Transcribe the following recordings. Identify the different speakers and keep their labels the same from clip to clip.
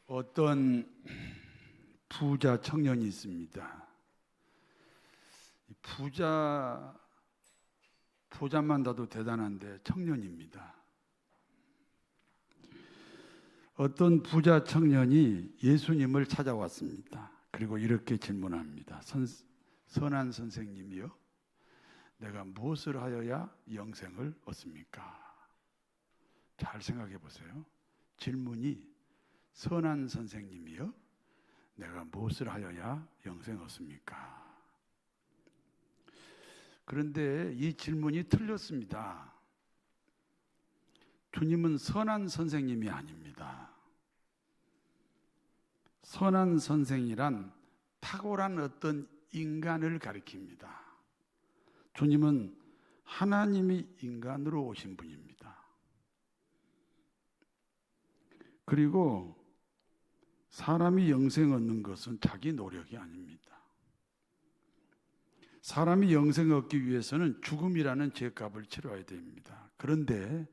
Speaker 1: 어떤 부자 청년이 있습니다. 부자만 봐도 대단한데 청년입니다. 어떤 부자 청년이 예수님을 찾아왔습니다. 그리고 이렇게 질문합니다. 선한 선생님이요, 내가 무엇을 하여야 영생을 얻습니까? 잘 생각해 보세요. 질문이 선한 선생님이요, 내가 무엇을 하여야 영생 얻습니까? 그런데 이 질문이 틀렸습니다. 주님은 선한 선생님이 아닙니다. 선한 선생이란 탁월한 어떤 인간을 가리킵니다. 주님은 하나님이 인간으로 오신 분입니다. 그리고 사람이 영생 얻는 것은 자기 노력이 아닙니다. 사람이 영생 얻기 위해서는 죽음이라는 죄값을 치러야 됩니다. 그런데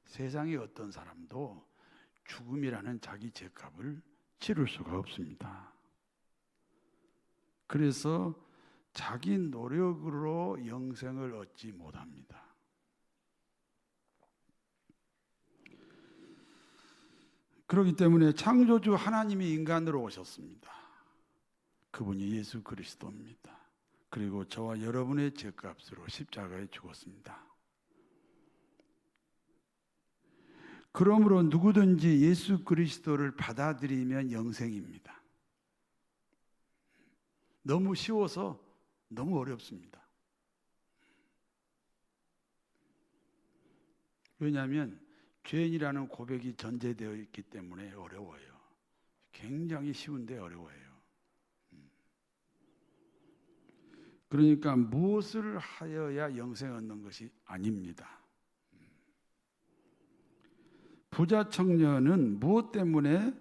Speaker 1: 세상의 어떤 사람도 죽음이라는 자기 죄값을 치를 수가 없습니다. 그래서 자기 노력으로 영생을 얻지 못합니다. 그렇기 때문에 창조주 하나님이 인간으로 오셨습니다. 그분이 예수 그리스도입니다. 그리고 저와 여러분의 죄값으로 십자가에 죽었습니다. 그러므로 누구든지 예수 그리스도를 받아들이면 영생입니다. 너무 쉬워서 너무 어렵습니다. 왜냐하면 죄인이라는 고백이 전제되어 있기 때문에 어려워요. 굉장히 쉬운데 어려워요. 그러니까 무엇을 하여야 영생 얻는 것이 아닙니다. 부자 청년은 무엇 때문에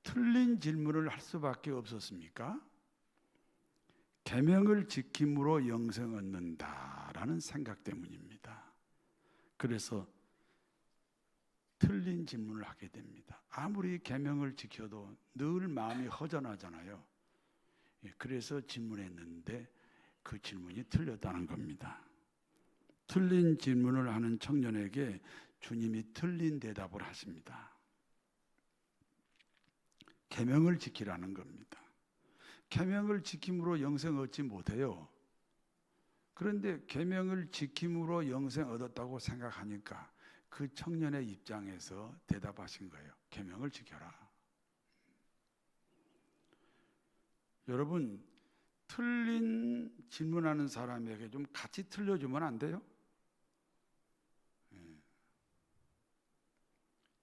Speaker 1: 틀린 질문을 할 수밖에 없었습니까? 계명을 지킴으로 영생 얻는다라는 생각 때문입니다. 그래서 틀린 질문을 하게 됩니다. 아무리 계명을 지켜도 늘 마음이 허전하잖아요. 그래서 질문했는데 그 질문이 틀렸다는 겁니다. 틀린 질문을 하는 청년에게 주님이 틀린 대답을 하십니다. 계명을 지키라는 겁니다. 계명을 지킴으로 영생 얻지 못해요. 그런데 계명을 지킴으로 영생 얻었다고 생각하니까 그 청년의 입장에서 대답하신 거예요. 계명을 지켜라. 여러분, 틀린 질문하는 사람에게 좀 같이 틀려주면 안 돼요?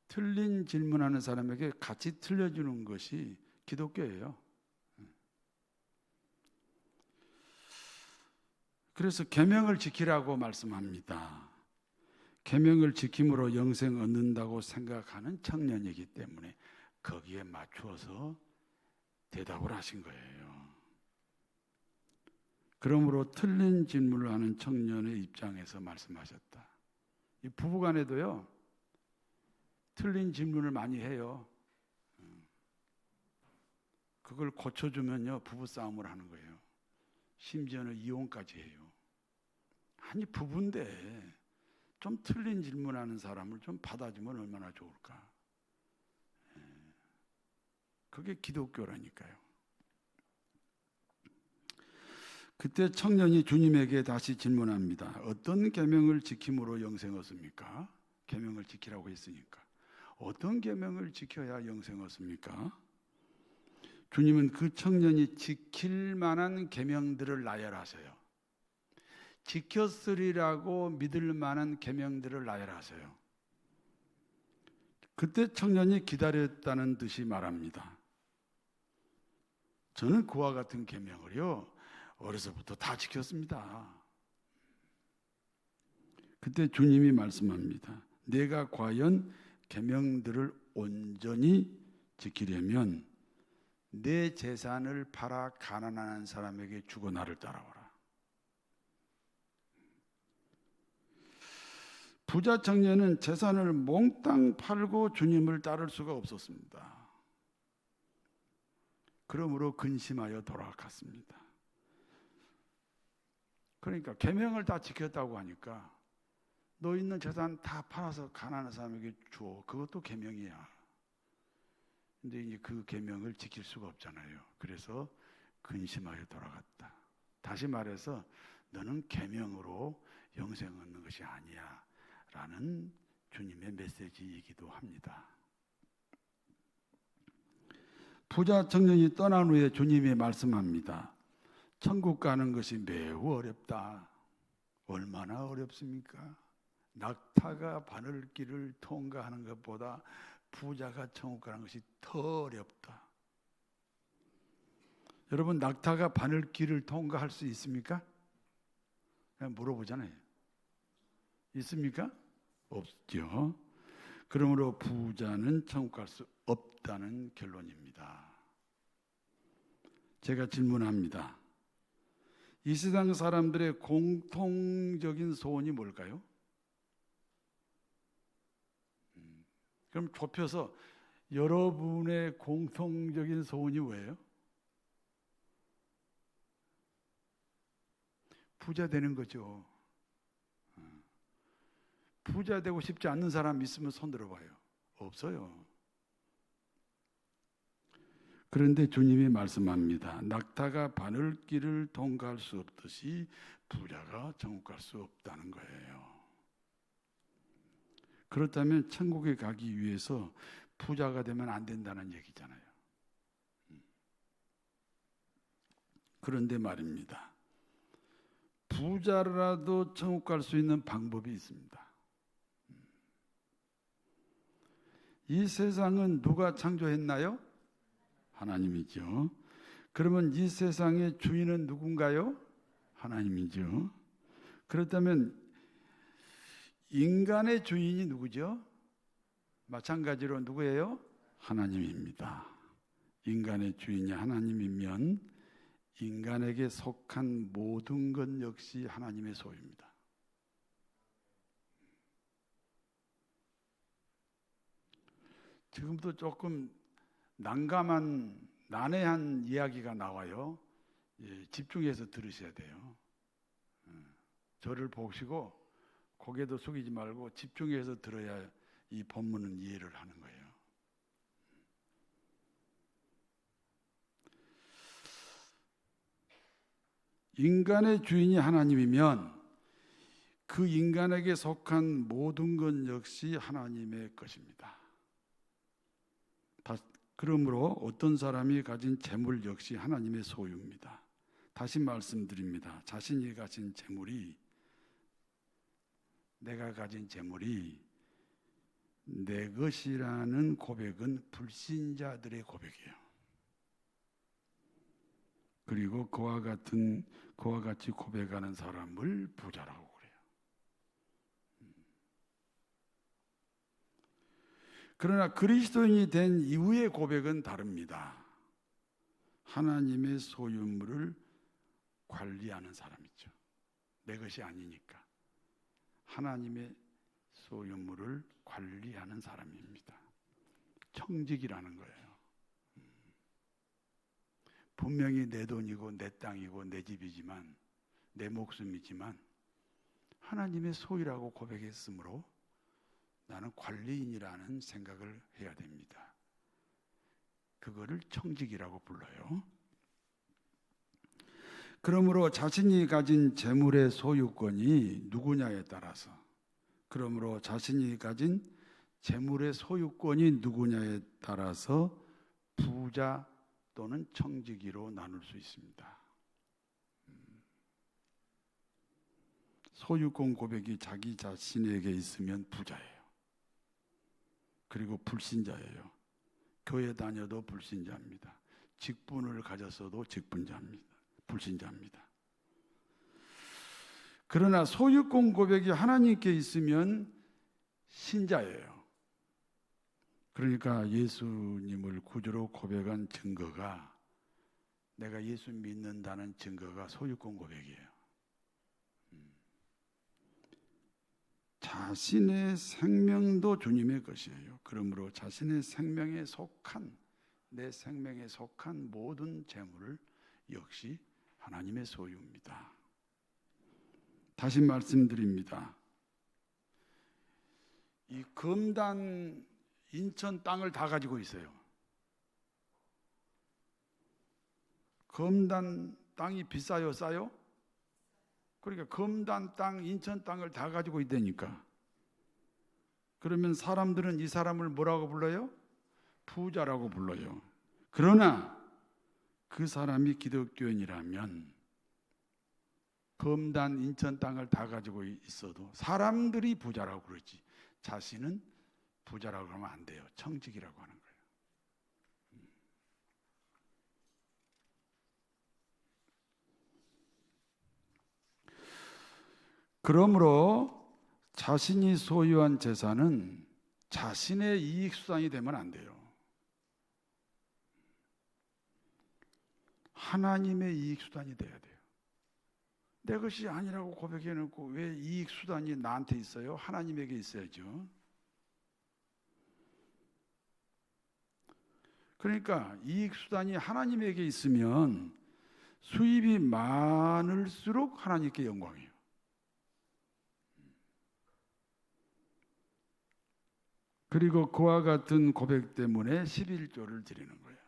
Speaker 1: 틀린 질문하는 사람에게 같이 틀려주는 것이 기독교예요. 그래서 계명을 지키라고 말씀합니다. 계명을 지킴으로 영생 얻는다고 생각하는 청년이기 때문에 거기에 맞추어서 대답을 하신 거예요. 그러므로 틀린 질문을 하는 청년의 입장에서 말씀하셨다. 이 부부간에도요, 틀린 질문을 많이 해요. 그걸 고쳐주면요, 부부싸움을 하는 거예요. 심지어는 이혼까지 해요. 아니, 부부인데 좀 틀린 질문하는 사람을 좀 받아주면 얼마나 좋을까. 그게 기독교라니까요. 그때 청년이 주님에게 다시 질문합니다. 어떤 계명을 지킴으로 영생 얻습니까? 계명을 지키라고 했으니까. 어떤 계명을 지켜야 영생 얻습니까? 주님은 그 청년이 지킬 만한 계명들을 나열하세요. 지켰으리라고 믿을 만한 계명들을 나열하세요. 그때 청년이 기다렸다는 듯이 말합니다. 저는 그와 같은 계명을요, 어려서부터 다 지켰습니다. 그때 주님이 말씀합니다. 내가 과연 계명들을 온전히 지키려면 내 재산을 팔아 가난한 사람에게 주고 나를 따라오라. 부자 청년은 재산을 몽땅 팔고 주님을 따를 수가 없었습니다. 그러므로 근심하여 돌아갔습니다. 그러니까 계명을 다 지켰다고 하니까 너 있는 재산 다 팔아서 가난한 사람에게 줘. 그것도 계명이야. 근데 이제 그 계명을 지킬 수가 없잖아요. 그래서 근심하여 돌아갔다. 다시 말해서 너는 계명으로 영생 얻는 것이 아니야 라는 주님의 메시지이기도 합니다. 부자 청년이 떠난 후에 주님이 말씀합니다. 천국 가는 것이 매우 어렵다. 얼마나 어렵습니까? 낙타가 바늘길을 통과하는 것보다 부자가 천국 가는 것이 더 어렵다. 여러분, 낙타가 바늘길을 통과할 수 있습니까? 그냥 물어보잖아요. 있습니까? 없죠. 그러므로 부자는 천국 갈 수 없다는 결론입니다. 제가 질문합니다. 이 세상 사람들의 공통적인 소원이 뭘까요? 그럼 좁혀서 여러분의 공통적인 소원이 뭐예요? 부자 되는 거죠. 부자 되고 싶지 않는 사람 있으면 손 들어봐요. 없어요. 그런데 주님이 말씀합니다. 낙타가 바늘길을 통과할 수 없듯이 부자가 천국 갈 수 없다는 거예요. 그렇다면 천국에 가기 위해서 부자가 되면 안 된다는 얘기잖아요. 그런데 말입니다. 부자라도 천국 갈 수 있는 방법이 있습니다. 이 세상은 누가 창조했나요? 하나님이죠. 그러면 이 세상의 주인은 누군가요? 하나님이죠. 그렇다면 인간의 주인이 누구죠? 마찬가지로 누구예요? 하나님입니다. 인간의 주인이 하나님이면 인간에게 속한 모든 것 역시 하나님의 소유입니다. 지금도 조금 난해한 이야기가 나와요. 집중해서 들으셔야 돼요. 저를 보시고 고개도 숙이지 말고 집중해서 들어야 이 본문은 이해를 하는 거예요. 인간의 주인이 하나님이면 그 인간에게 속한 모든 것 역시 하나님의 것입니다. 그러므로 어떤 사람이 가진 재물 역시 하나님의 소유입니다. 다시 말씀드립니다. 자신이 가진 재물이, 내가 가진 재물이 내 것이라는 고백은 불신자들의 고백이에요. 그리고 그와 같이 고백하는 사람을 부자라고 그래요. 그러나 그리스도인이 된 이후의 고백은 다릅니다. 하나님의 소유물을 관리하는 사람이죠. 내 것이 아니니까. 하나님의 소유물을 관리하는 사람입니다. 청직이라는 거예요. 분명히 내 돈이고 내 땅이고 내 집이지만, 내 목숨이지만 하나님의 소유라고 고백했으므로 나는 관리인이라는 생각을 해야 됩니다. 그거를 청직이라고 불러요. 그러므로 자신이 가진 재물의 소유권이 누구냐에 따라서, 그러므로 자신이 가진 재물의 소유권이 누구냐에 따라서 부자 또는 청지기로 나눌 수 있습니다. 소유권 고백이 자기 자신에게 있으면 부자예요. 그리고 불신자예요. 교회 다녀도 불신자입니다. 직분을 가졌어도 불신자입니다. 그러나 소유권 고백이 하나님께 있으면 신자예요. 그러니까 예수님을 구주로 고백한 증거가, 내가 예수 믿는다는 증거가 소유권 고백이에요. 자신의 생명도 주님의 것이에요. 그러므로 자신의 생명에 속한 내 생명에 속한 모든 재물 역시 하나님의 소유입니다. 다시 말씀드립니다. 이 검단 인천 땅을 다 가지고 있어요. 검단 땅이 비싸요, 싸요? 그러니까 검단 땅, 인천 땅을 다 가지고 있다니까. 그러면 사람들은 이 사람을 뭐라고 불러요? 부자라고 불러요. 그러나 그 사람이 기독교인이라면 검단 인천 땅을 다 가지고 있어도 사람들이 부자라고 그러지 자신은 부자라고 하면 안 돼요. 청직이라고 하는 거예요. 그러므로 자신이 소유한 재산은 자신의 이익 수단이 되면 안 돼요. 하나님의 이익 수단이 돼야 돼요. 내 것이 아니라고 고백해 놓고 왜 이익 수단이 나한테 있어요? 하나님에게 있어야죠. 그러니까 이익 수단이 하나님에게 있으면 수입이 많을수록 하나님께 영광이에요. 그리고 그와 같은 고백 때문에 11조를 드리는 거예요.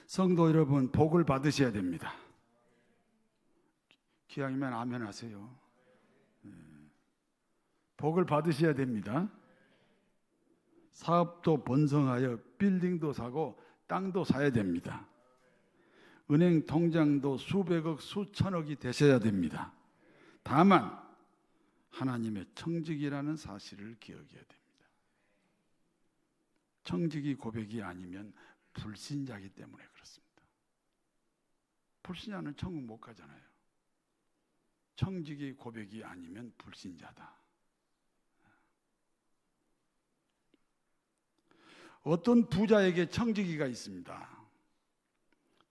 Speaker 1: 성도 여러분, 복을 받으셔야 됩니다. 기왕이면 아멘 하세요. 복을 받으셔야 됩니다. 사업도 번성하여 빌딩도 사고 땅도 사야 됩니다. 은행 통장도 수백억, 수천억이 되셔야 됩니다. 다만 하나님의 청직이라는 사실을 기억해야 됩니다. 청직이 고백이 아니면 불신자이기 때문에 그렇습니다. 불신자는 천국 못 가잖아요. 청직이 고백이 아니면 불신자다. 어떤 부자에게 청지기가 있습니다.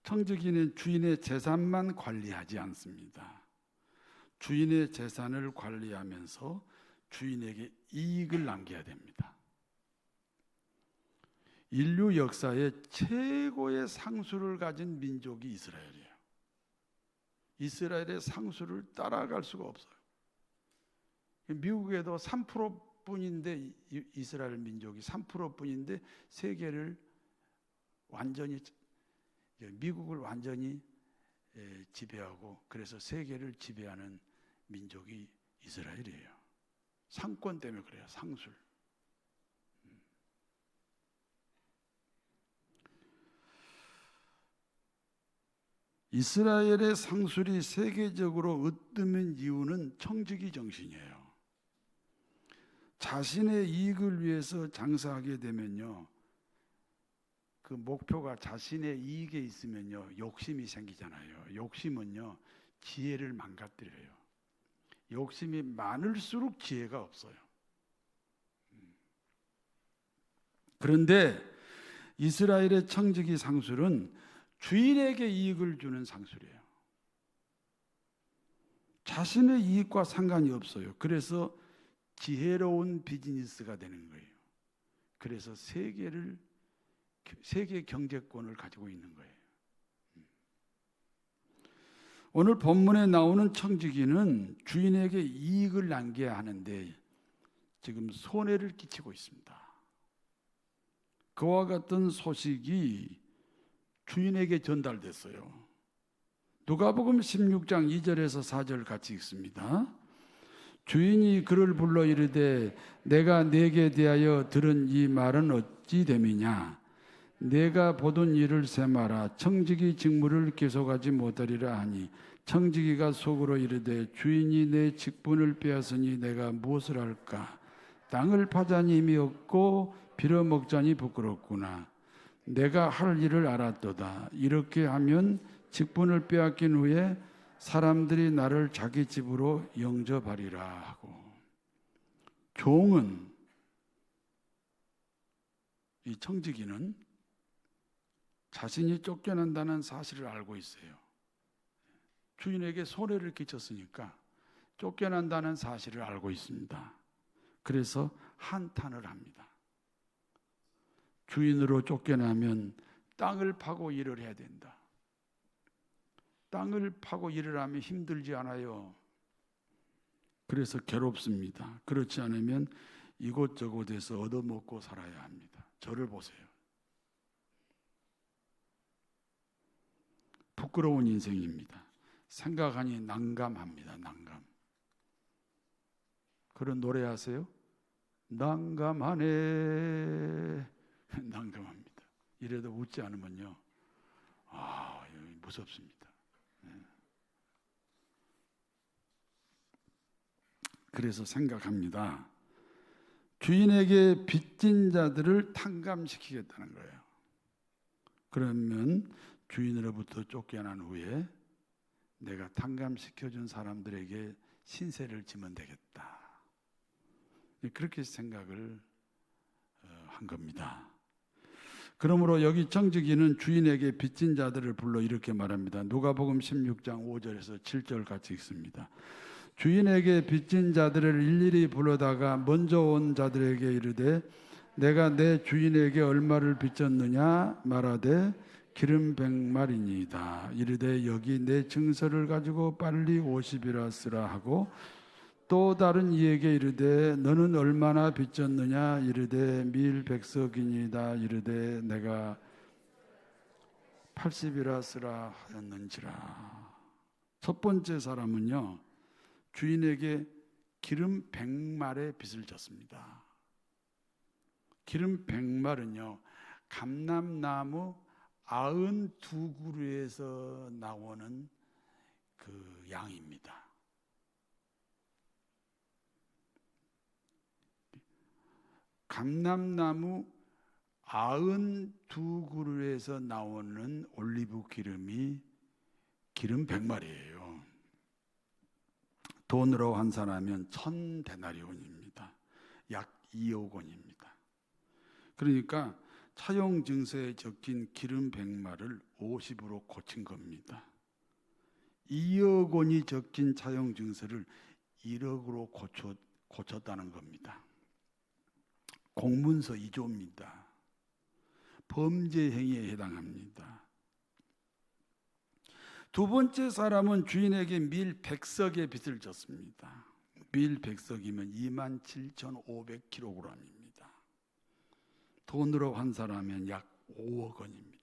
Speaker 1: 청지기는 주인의 재산만 관리하지 않습니다. 주인의 재산을 관리하면서 주인에게 이익을 남겨야 됩니다. 인류 역사의 최고의 상수를 가진 민족이 이스라엘이에요. 이스라엘의 상수를 따라갈 수가 없어요. 미국에도 3%뿐인데 이스라엘 민족이 3%뿐인데 세계를 완전히 미국을 완전히 지배하고 그래서 세계를 지배하는 민족이 이스라엘이에요. 상권 때문에 그래요. 상술. 이스라엘의 상술이 세계적으로 으뜸인 이유는 청지기 정신이에요. 자신의 이익을 위해서 장사하게 되면요, 그 목표가 자신의 이익에 있으면요 욕심이 생기잖아요. 욕심은요 지혜를 망가뜨려요. 욕심이 많을수록 지혜가 없어요. 그런데 이스라엘의 청지기 상술은 주인에게 이익을 주는 상술이에요. 자신의 이익과 상관이 없어요. 그래서 지혜로운 비즈니스가 되는 거예요. 그래서 세계 경제권을 가지고 있는 거예요. 오늘 본문에 나오는 청지기는 주인에게 이익을 남겨야 하는데 지금 손해를 끼치고 있습니다. 그와 같은 소식이 주인에게 전달됐어요. 누가복음 16장 2절에서 4절 같이 읽습니다. 주인이 그를 불러 이르되 내가 네게 대하여 들은 이 말은 어찌 됨이냐? 내가 보던 일을 세마라. 청지기 직무를 계속하지 못하리라 하니 청지기가 속으로 이르되 주인이 내 직분을 빼앗으니 내가 무엇을 할까? 땅을 파자니 힘이 없고 빌어먹자니 부끄럽구나. 내가 할 일을 알았도다. 이렇게 하면 직분을 빼앗긴 후에 사람들이 나를 자기 집으로 영접하리라 하고. 종은, 이 청지기는 자신이 쫓겨난다는 사실을 알고 있어요. 주인에게 손해를 끼쳤으니까 쫓겨난다는 사실을 알고 있습니다. 그래서 한탄을 합니다. 주인으로 쫓겨나면 땅을 파고 일을 해야 된다. 땅을 파고 일을 하면 힘들지 않아요. 그래서 괴롭습니다. 그렇지 않으면 이곳저곳에서 얻어먹고 살아야 합니다. 저를 보세요. 부끄러운 인생입니다. 생각하니 난감합니다. 난감. 그런 노래 아세요? 난감하네. 난감합니다. 이래도 웃지 않으면요, 무섭습니다. 그래서 생각합니다. 주인에게 빚진 자들을 탕감시키겠다는 거예요. 그러면 주인으로부터 쫓겨난 후에 내가 탕감시켜준 사람들에게 신세를 지면 되겠다. 그렇게 생각을 한 겁니다. 그러므로 여기 청지기는 주인에게 빚진 자들을 불러 이렇게 말합니다. 누가복음 16장 5절에서 7절 같이 읽습니다. 주인에게 빚진 자들을 일일이 불러다가 먼저 온 자들에게 이르되 내가 내 주인에게 얼마를 빚졌느냐 말하되 기름 100마리니이다. 이르되 여기 내 증서를 가지고 빨리 50이라 쓰라 하고 또 다른 이에게 이르되 너는 얼마나 빚졌느냐 이르되 밀 100석이니이다. 이르되 내가 80이라 쓰라 하였는지라. 첫 번째 사람은요, 주인에게 기름 100말의 빚을 졌습니다. 기름 100말은요, 감람나무 92그루에서 나오는 그 양입니다. 감람나무 92그루에서 나오는 올리브 기름이 기름 100마리예요. 돈으로 환산하면 1000데나리온입니다. 약 2억 원입니다. 그러니까 차용 증서에 적힌 기름 100마를 50으로 고친 겁니다. 2억 원이 적힌 차용 증서를 1억으로 고쳤다는 겁니다. 공문서 2조입니다. 범죄 행위에 해당합니다. 두 번째 사람은 주인에게 밀 100석의 빚을 졌습니다. 밀 100석이면 27,500kg입니다. 돈으로 환산하면 약 5억 원입니다.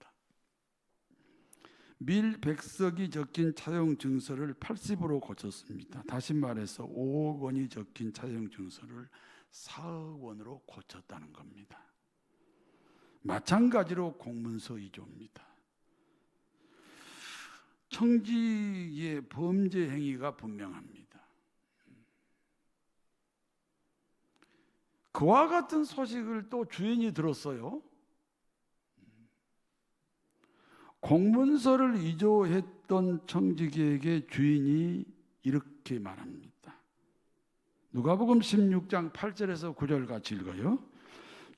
Speaker 1: 밀 100석이 적힌 차용 증서를 80으로 고쳤습니다. 다시 말해서 5억 원이 적힌 차용 증서를 4억 원으로 고쳤다는 겁니다. 마찬가지로 공문서 2조입니다. 청지기의 범죄 행위가 분명합니다. 그와 같은 소식을 또 주인이 들었어요. 공문서를 위조했던 청지기에게 주인이 이렇게 말합니다. 누가복음 16장 8절에서 9절 같이 읽어요.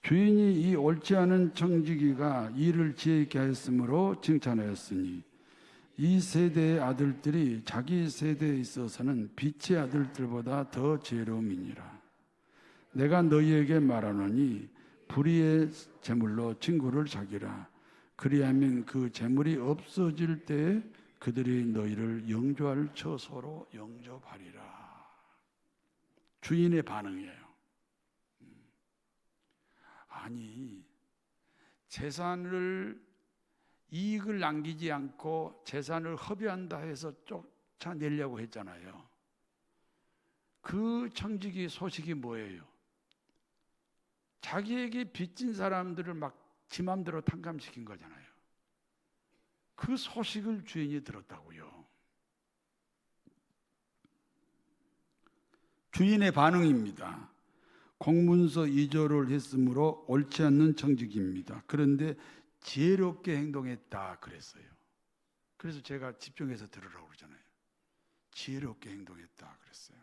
Speaker 1: 주인이 이 옳지 않은 청지기가 일을 지혜있게 하였으므로 칭찬하였으니 이 세대의 아들들이 자기 세대에 있어서는 빛의 아들들보다 더 지혜로움이니라. 내가 너희에게 말하노니 불의의 재물로 친구를 사귀라. 그리하면 그 재물이 없어질 때에 그들이 너희를 영조할 처소로 영접하리라. 주인의 반응이에요. 아니, 이익을 남기지 않고 재산을 허비한다 해서 쫓아내려고 했잖아요. 그 청지기 소식이 뭐예요? 자기에게 빚진 사람들을 막 지 맘대로 탕감시킨 거잖아요. 그 소식을 주인이 들었다고요. 주인의 반응입니다. 공문서 2조를 했으므로 옳지 않는 청지기입니다. 그런데 지혜롭게 행동했다 그랬어요. 그래서 제가 집중해서 들으라고 그러잖아요. 지혜롭게 행동했다 그랬어요.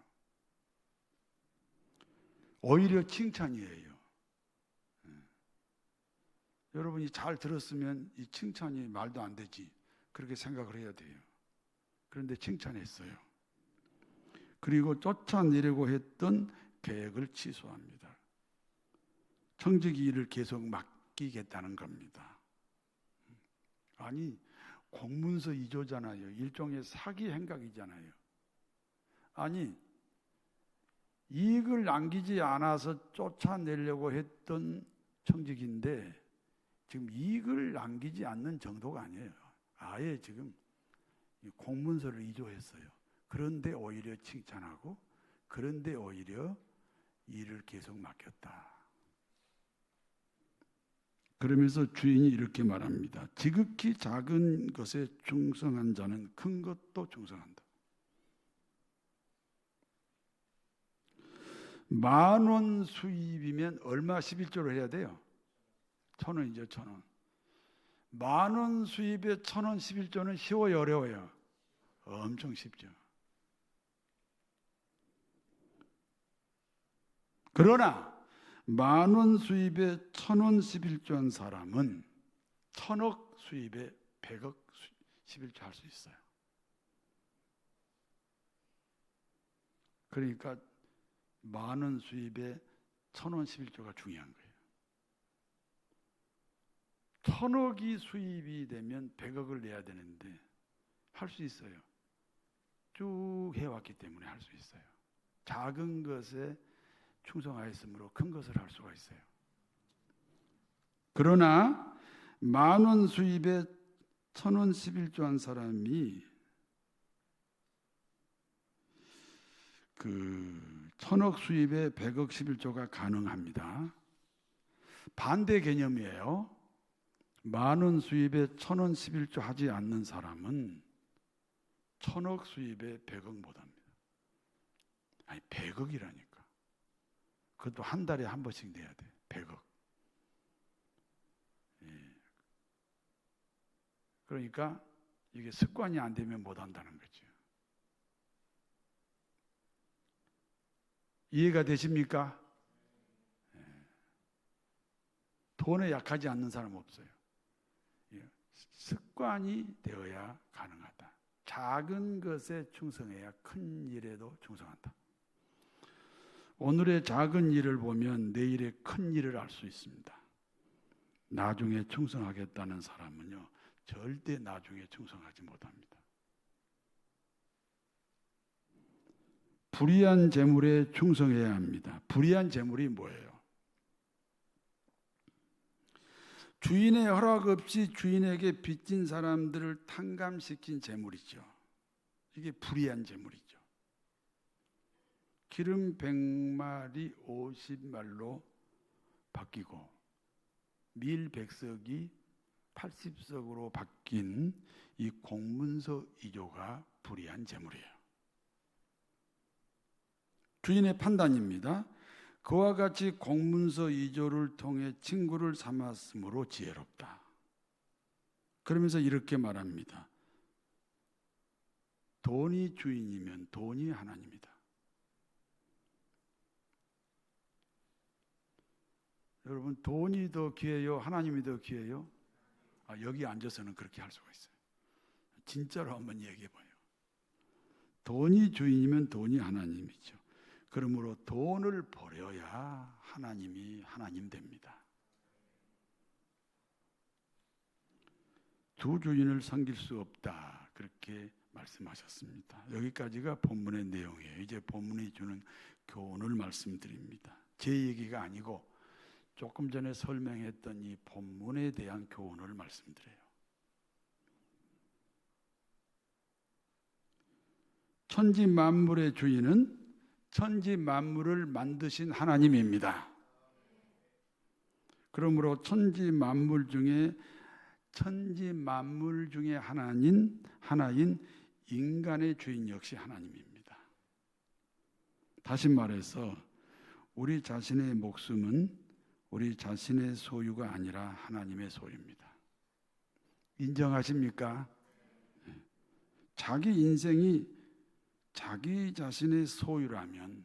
Speaker 1: 오히려 칭찬이에요. 여러분이 잘 들었으면 이 칭찬이 말도 안 되지, 그렇게 생각을 해야 돼요. 그런데 칭찬했어요. 그리고 쫓아내려고 했던 계획을 취소합니다. 청지기 일을 계속 막 맡기겠다는 겁니다. 아니, 공문서 2조잖아요. 일종의 사기 행각이잖아요. 아니, 이익을 남기지 않아서 쫓아내려고 했던 청직인데 지금 이익을 남기지 않는 정도가 아니에요. 아예 지금 공문서를 2조했어요. 그런데 오히려 칭찬하고, 그런데 오히려 일을 계속 맡겼다. 그러면서 주인이 이렇게 말합니다. 지극히 작은 것에 충성한 자는 큰 것도 충성한다. 10,000원 수입이면 얼마 11조를 해야 돼요? 1,000원이죠, 1,000원. 10,000원 수입에 1,000원 11조는 쉬워요, 어려워요? 엄청 쉽죠. 그러나 10,000원 수입에 1,000원 11조 한 사람은 1,000억 수입에 100억 11조 할 수 있어요. 그러니까 10,000원 수입에 1,000원 11조가 중요한 거예요. 1,000억이 수입이 되면 100억을 내야 되는데 할 수 있어요. 쭉 해왔기 때문에 할 수 있어요. 작은 것에 충성하였으므로 큰 것을 할 수가 있어요. 그러나 10,000원 수입에 1,000원 11조 한 사람이 1,000억 수입에 100억 11조가 가능합니다. 반대 개념이에요. 10,000원 수입에 1,000원 11조 하지 않는 사람은 1,000억 수입에 100억 못합니다. 아니 100억이라니까. 그것도 한 달에 한 번씩 내야 돼. 100억. 예. 그러니까 이게 습관이 안 되면 못한다는 거죠. 이해가 되십니까? 예. 돈에 약하지 않는 사람 없어요. 예. 습관이 되어야 가능하다. 작은 것에 충성해야 큰 일에도 충성한다. 오늘의 작은 일을 보면 내일의 큰 일을 알 수 있습니다. 나중에 충성하겠다는 사람은요, 절대 나중에 충성하지 못합니다. 불의한 재물에 충성해야 합니다. 불의한 재물이 뭐예요? 주인의 허락 없이 주인에게 빚진 사람들을 탕감시킨 재물이죠. 이게 불의한 재물이죠. 기름 100마리 50말로 바뀌고 밀 100석이 80석으로 바뀐 이 공문서 2조가 불의한 재물이에요. 주인의 판단입니다. 그와 같이 공문서 2조를 통해 친구를 삼았으므로 지혜롭다. 그러면서 이렇게 말합니다. 돈이 주인이면 돈이 하나님이다. 여러분, 돈이 더 귀해요? 하나님이 더 귀해요? 여기 앉아서는 그렇게 할 수가 있어요. 진짜로 한번 얘기해 봐요. 돈이 주인이면 돈이 하나님이죠. 그러므로 돈을 버려야 하나님이 하나님 됩니다. 두 주인을 섬길 수 없다. 그렇게 말씀하셨습니다. 여기까지가 본문의 내용이에요. 이제 본문이 주는 교훈을 말씀드립니다. 제 얘기가 아니고 조금 전에 설명했던 이 본문에 대한 교훈을 말씀드려요. 천지 만물의 주인은 천지 만물을 만드신 하나님입니다. 그러므로 천지 만물 중에 하나인 인간의 주인 역시 하나님입니다. 다시 말해서 우리 자신의 목숨은 우리 자신의 소유가 아니라 하나님의 소유입니다. 인정하십니까? 자기 인생이 자기 자신의 소유라면,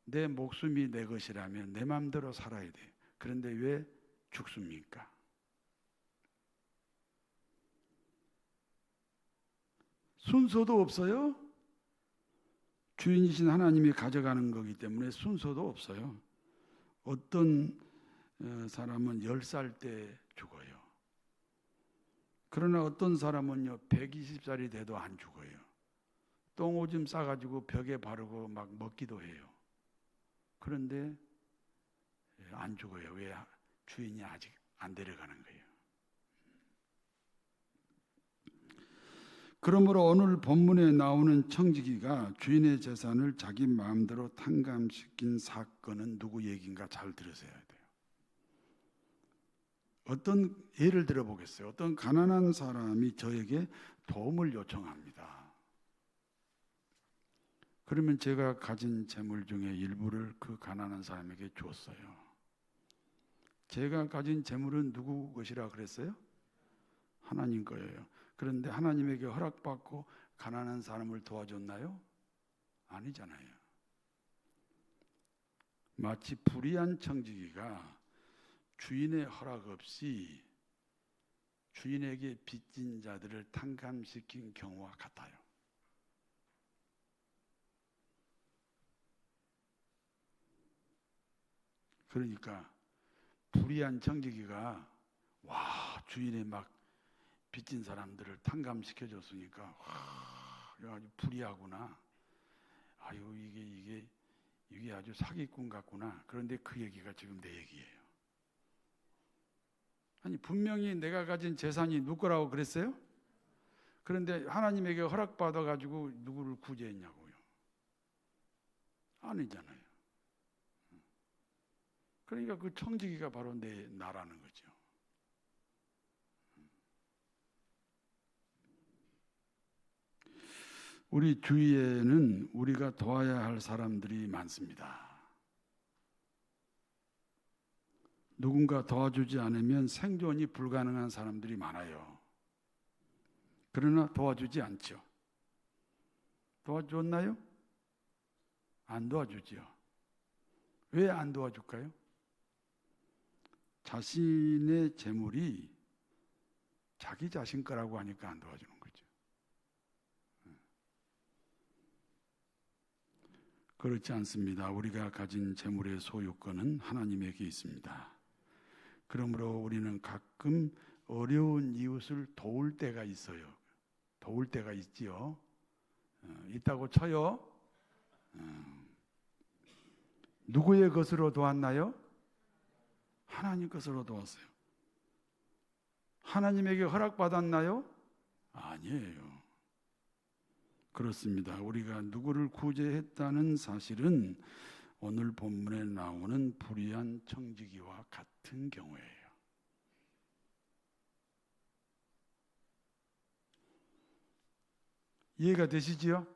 Speaker 1: 내 목숨이 내 것이라면 내 마음대로 살아야 돼요. 그런데 왜 죽습니까? 순서도 없어요. 주인이신 하나님이 가져가는 거기 때문에 순서도 없어요. 어떤 사람은 10살 때 죽어요. 그러나 어떤 사람은요 120살이 돼도 안 죽어요. 똥오줌 싸가지고 벽에 바르고 막 먹기도 해요. 그런데 안 죽어요. 왜? 주인이 아직 안 데려가는 거예요. 그러므로 오늘 본문에 나오는 청지기가 주인의 재산을 자기 마음대로 탕감시킨 사건은 누구 얘기인가 잘 들으셔야 돼요. 어떤 예를 들어보겠어요. 어떤 가난한 사람이 저에게 도움을 요청합니다. 그러면 제가 가진 재물 중에 일부를 그 가난한 사람에게 줬어요. 제가 가진 재물은 누구 것이라 그랬어요? 하나님 거예요. 그런데 하나님에게 허락받고 가난한 사람을 도와줬나요? 아니잖아요. 마치 불의한 청지기가 주인의 허락 없이 주인에게 빚진 자들을 탕감시킨 경우와 같아요. 그러니까 불의한 청지기가 주인의 막 빚진 사람들을 탕감시켜줬으니까 아주 불의하구나. 아유 이게 아주 사기꾼 같구나. 그런데 그 얘기가 지금 내 얘기예요. 아니 분명히 내가 가진 재산이 누구 거라고 그랬어요? 그런데 하나님에게 허락받아 가지고 누구를 구제했냐고요? 아니잖아요. 그러니까 그 청지기가 바로 내 나라는 거죠. 우리 주위에는 우리가 도와야 할 사람들이 많습니다. 누군가 도와주지 않으면 생존이 불가능한 사람들이 많아요. 그러나 도와주지 않죠. 도와줬나요? 안 도와주죠. 왜 안 도와줄까요? 자신의 재물이 자기 자신 거라고 하니까 안 도와주는 거죠. 그렇지 않습니다. 우리가 가진 재물의 소유권은 하나님에게 있습니다. 그러므로 우리는 가끔 어려운 이웃을 도울 때가 있어요. 도울 때가 있지요. 있다고 쳐요. 누구의 것으로 도왔나요? 하나님 것으로 도왔어요. 하나님에게 허락받았나요? 아니에요. 그렇습니다. 우리가 누구를 구제했다는 사실은 오늘 본문에 나오는 불의한 청지기와 같은 경우예요. 이해가 되시지요?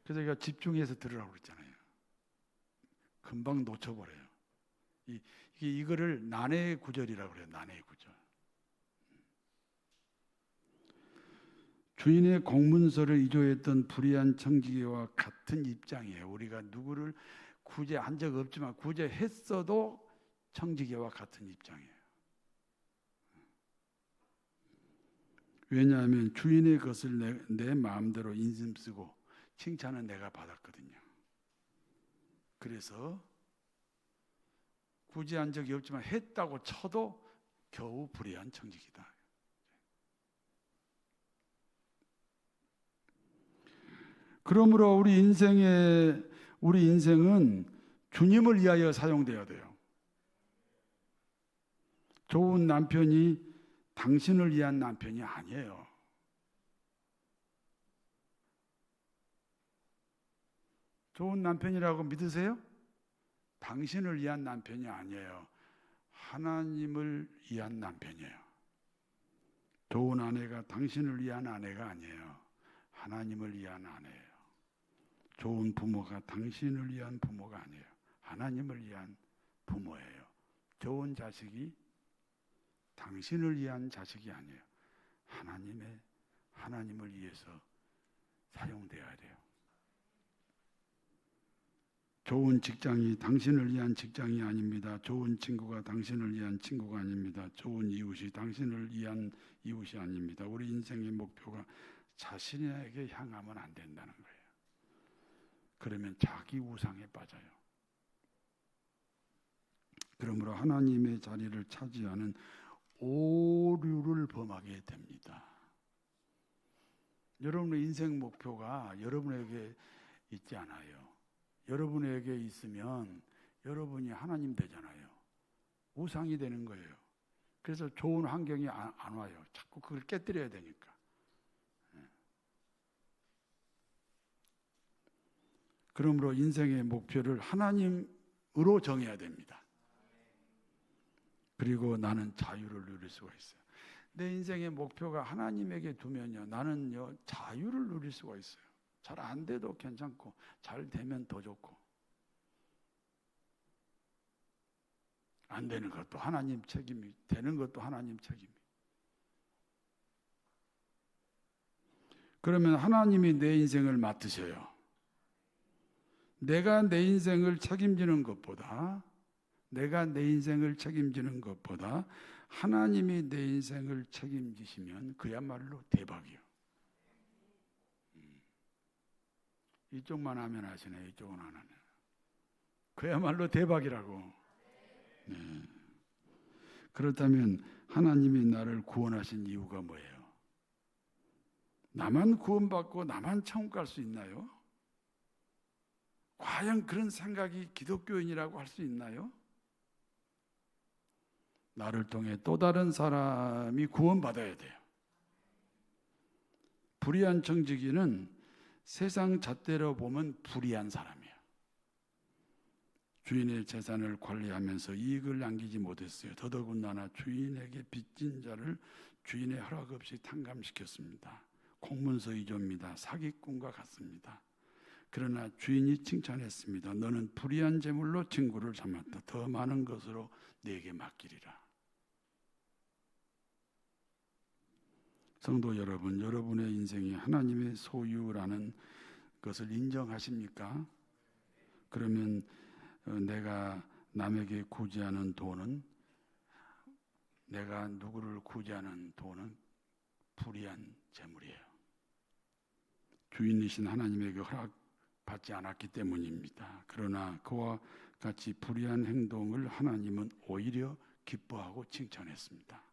Speaker 1: 그래서 제가 집중해서 들으라고 그랬잖아요. 금방 놓쳐버려요. 이거를 난해의 구절이라고 그래요. 난해의 구절. 주인의 공문서를 위조했던 불의한 청지기와 같은 입장이에요. 우리가 누구를 구제한 적 없지만 구제했어도 청지기와 같은 입장이에요. 왜냐하면 주인의 것을 내 마음대로 인심 쓰고 칭찬은 내가 받았거든요. 그래서 구제한 적이 없지만 했다고 쳐도 겨우 불의한 청지기다. 그러므로 우리 인생은 주님을 위하여 사용돼야 돼요. 좋은 남편이 당신을 위한 남편이 아니에요. 좋은 남편이라고 믿으세요? 당신을 위한 남편이 아니에요. 하나님을 위한 남편이에요. 좋은 아내가 당신을 위한 아내가 아니에요. 하나님을 위한 아내예요. 좋은 부모가 당신을 위한 부모가 아니에요. 하나님을 위한 부모예요. 좋은 자식이 당신을 위한 자식이 아니에요. 하나님을 위해서 사용되어야 돼요. 좋은 직장이 당신을 위한 직장이 아닙니다. 좋은 친구가 당신을 위한 친구가 아닙니다. 좋은 이웃이 당신을 위한 이웃이 아닙니다. 우리 인생의 목표가 자신에게 향하면 안 된다는 거예요. 그러면 자기 우상에 빠져요. 그러므로 하나님의 자리를 차지하는 오류를 범하게 됩니다. 여러분의 인생 목표가 여러분에게 있지 않아요. 여러분에게 있으면 여러분이 하나님 되잖아요. 우상이 되는 거예요. 그래서 좋은 환경이 안 와요. 자꾸 그걸 깨뜨려야 되니까. 그러므로 인생의 목표를 하나님으로 정해야 됩니다. 그리고 나는 자유를 누릴 수가 있어요. 내 인생의 목표가 하나님에게 두면요, 나는요 자유를 누릴 수가 있어요. 잘 안 돼도 괜찮고 잘 되면 더 좋고, 안 되는 것도 하나님 책임이, 되는 것도 하나님 책임이. 그러면 하나님이 내 인생을 맡으셔요. 내가 내 인생을 책임지는 것보다 하나님이 내 인생을 책임지시면 그야말로 대박이요. 이쪽만 하면 하시네, 이쪽은 안 하네. 그야말로 대박이라고. 네. 그렇다면 하나님이 나를 구원하신 이유가 뭐예요? 나만 구원받고 나만 천국 갈 수 있나요? 과연 그런 생각이 기독교인이라고 할 수 있나요? 나를 통해 또 다른 사람이 구원받아야 돼요. 불의한 청지기는 세상 잣대로 보면 불의한 사람이에요. 주인의 재산을 관리하면서 이익을 남기지 못했어요. 더더군다나 주인에게 빚진 자를 주인의 허락 없이 탕감시켰습니다. 공문서 위조입니다. 사기꾼과 같습니다. 그러나 주인이 칭찬했습니다. 너는 불의한 재물로 친구를 삼았다. 더 많은 것으로 네게 맡기리라. 성도 여러분, 여러분의 인생이 하나님의 소유라는 것을 인정하십니까? 그러면 내가 남에게 구제하는 돈은, 내가 누구를 구제하는 돈은 불의한 재물이에요. 주인이신 하나님에게 허락받지 않았기 때문입니다. 그러나 그와 같이 불의한 행동을 하나님은 오히려 기뻐하고 칭찬했습니다.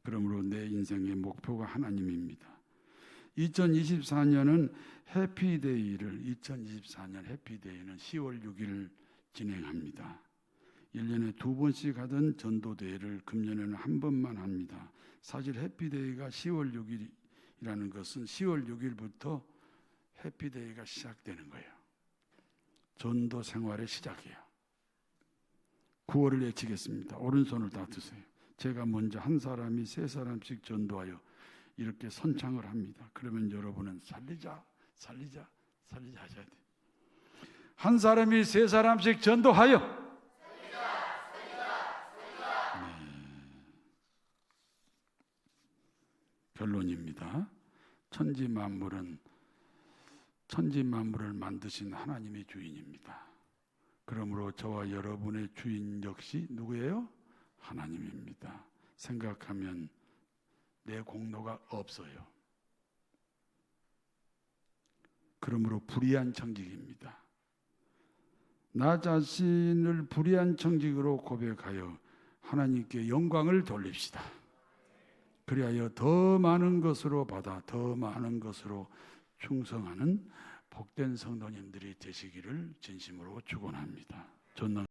Speaker 1: 그러므로 내 인생의 목표가 하나님입니다. 2024년은 해피데이를 2024년 해피데이는 10월 6일 진행합니다. 1년에 2번씩 하던 전도대회를 금년에는 한 번만 합니다. 사실 해피데이가 10월 6일이라는 것은 10월 6일부터 해피데이가 시작되는 거예요. 전도 생활의 시작이에요. 구호를 외치겠습니다. 오른손을 다 드세요. 제가 먼저 한 사람이 세 사람씩 전도하여 이렇게 선창을 합니다. 그러면 여러분은 살리자 하셔야 돼요. 한 사람이 세 사람씩 전도하여 네. 결론입니다. 천지 만물을 만드신 하나님의 주인입니다. 그러므로 저와 여러분의 주인 역시 누구예요? 하나님입니다. 생각하면 내 공로가 없어요. 그러므로 불의한 청직입니다. 나 자신을 불의한 청직으로 고백하여 하나님께 영광을 돌립시다. 그리하여 더 많은 것으로 받아 더 많은 것으로 충성하는 복된 성도님들이 되시기를 진심으로 축원합니다. 전능